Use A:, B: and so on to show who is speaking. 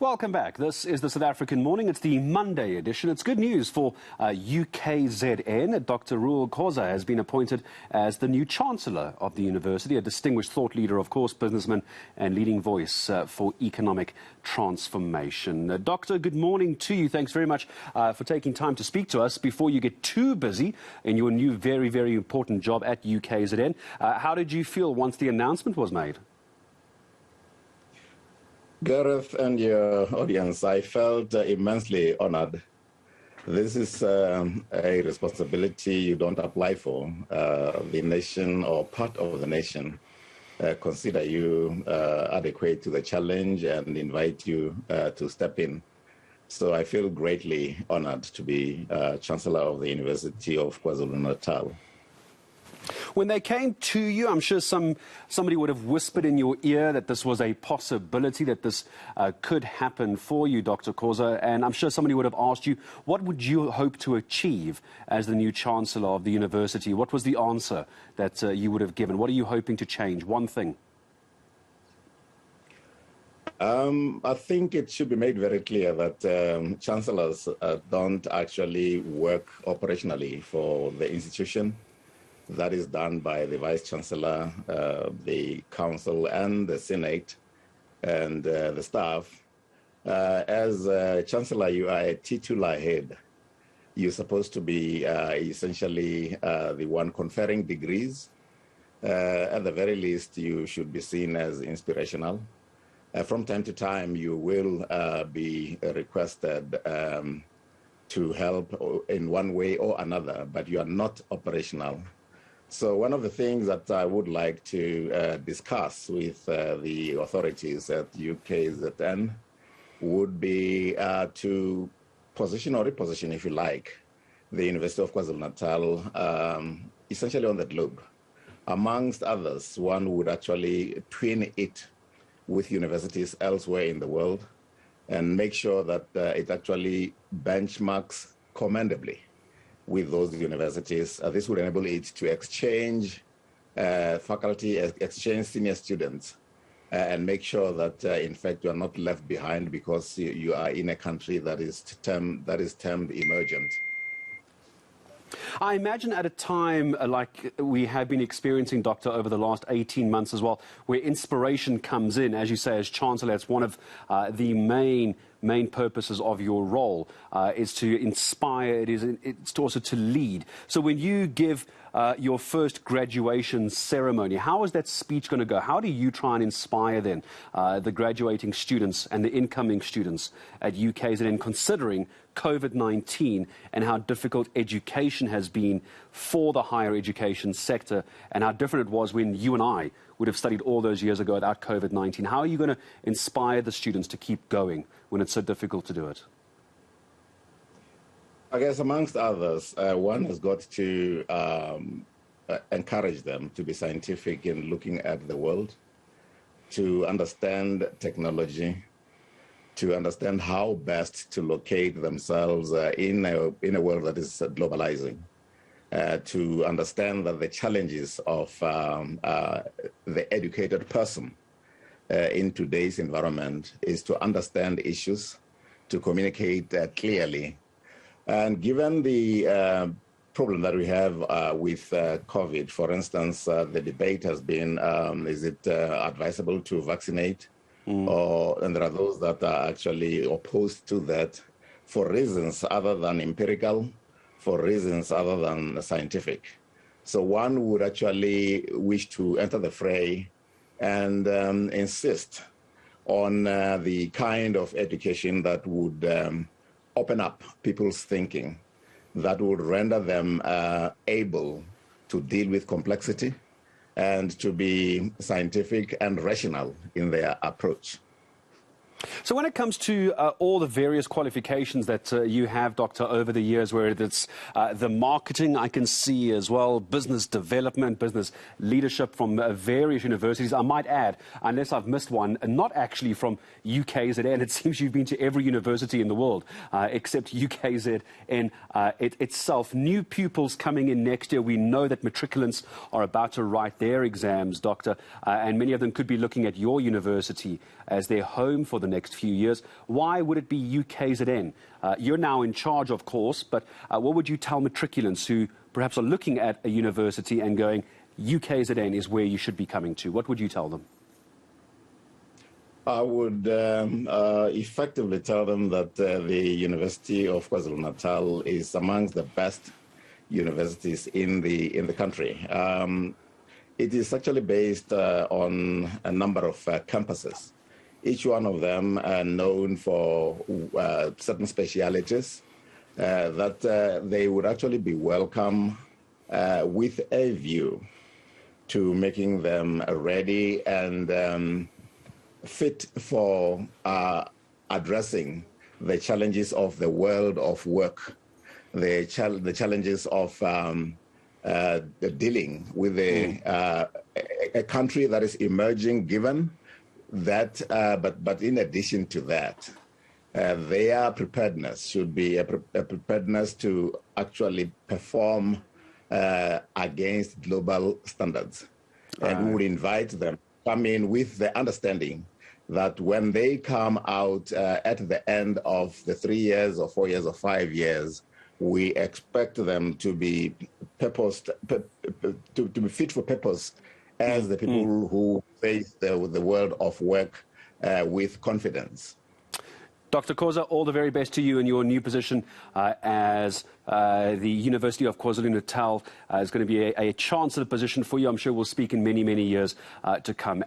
A: Welcome back. This is the South African Morning. It's the Monday edition. It's good news for UKZN. Dr Reuel Khoza has been appointed as the new chancellor of the university, a distinguished thought leader, of course, businessman and leading voice for economic transformation. Doctor, good morning to you. Thanks very much for taking time to speak to us before you get too busy in your new very, very important job at UKZN. How did you feel once the announcement was made?
B: Gareth and your audience, I felt immensely honored. This is a responsibility you don't apply for. The nation or part of the nation consider you adequate to the challenge and invite you to step in. So I feel greatly honored to be Chancellor of the University of KwaZulu-Natal.
A: When they came to you, I'm sure somebody would have whispered in your ear that this was a possibility, that this could happen for you, Dr. Khoza, and I'm sure somebody would have asked you, what would you hope to achieve as the new Chancellor of the university? What was the answer that you would have given? What are you hoping to change? One thing.
B: I think it should be made very clear that chancellors don't actually work operationally for the institution. That is done by the Vice-Chancellor, the Council and the Senate and the staff. As Chancellor, you are a titular head. You're supposed to be essentially the one conferring degrees. At the very least, you should be seen as inspirational. From time to time, you will be requested to help in one way or another, but you are not operational. So one of the things that I would like to discuss with the authorities at UKZN would be to position or reposition, if you like, the University of KwaZulu-Natal essentially on the globe. Amongst others, one would actually twin it with universities elsewhere in the world and make sure that it actually benchmarks commendably with those universities. This would enable it to exchange faculty, exchange senior students, and make sure that, in fact, you are not left behind because you are in a country that is termed emergent.
A: I imagine at a time like we have been experiencing, Doctor, over the last 18 months as well, where inspiration comes in, as you say, as Chancellor, it's one of the main purposes of your role is to inspire, it's also to lead. So when you give your first graduation ceremony, how is that speech going to go? How do you try and inspire then the graduating students and the incoming students at UKZN, considering COVID-19 and how difficult education has been for the higher education sector and how different it was when you and I would have studied all those years ago without COVID-19? How are you going to inspire the students to keep going when it's so difficult to do it?
B: I guess amongst others, one has got to encourage them to be scientific in looking at the world, to understand technology, to understand how best to locate themselves in a world that is globalizing, to understand that the challenges of the educated person in today's environment is to understand issues, to communicate clearly. And given the problem that we have with COVID, for instance, the debate has been, is it advisable to vaccinate? And there are those that are actually opposed to that for reasons other than empirical, for reasons other than scientific. So one would actually wish to enter the fray and insist on the kind of education that would open up people's thinking, that would render them able to deal with complexity and to be scientific and rational in their approach.
A: So when it comes to all the various qualifications that you have, Doctor, over the years, where it's the marketing I can see as well, business development, business leadership from various universities, I might add, unless I've missed one, not actually from UKZN, it seems you've been to every university in the world except UKZN itself. New pupils coming in next year. We know that matriculants are about to write their exams, Doctor, and many of them could be looking at your university as their home for the next few years. Why would it be UKZN? You're now in charge, of course, but what would you tell matriculants who perhaps are looking at a university and going, UKZN is where you should be coming to? What would you tell them?
B: I would effectively tell them that the University of KwaZulu-Natal is amongst the best universities in the country. It is actually based on a number of campuses, each one of them known for certain specialities that they would actually be welcome with a view to making them ready and fit for addressing the challenges of the world of work, the challenges of dealing with a country that is emerging, given that, but in addition to that, their preparedness should be a preparedness to actually perform against global standards. And we would invite them come in with the understanding that when they come out at the end of the 3 years or 4 years or 5 years, we expect them to be to be fit for purpose as the people who face the world of work with confidence.
A: Dr. Khoza, all the very best to you in your new position as the University of KwaZulu-Natal is going to be a chancellor position for you. I'm sure we'll speak in many, many years to come.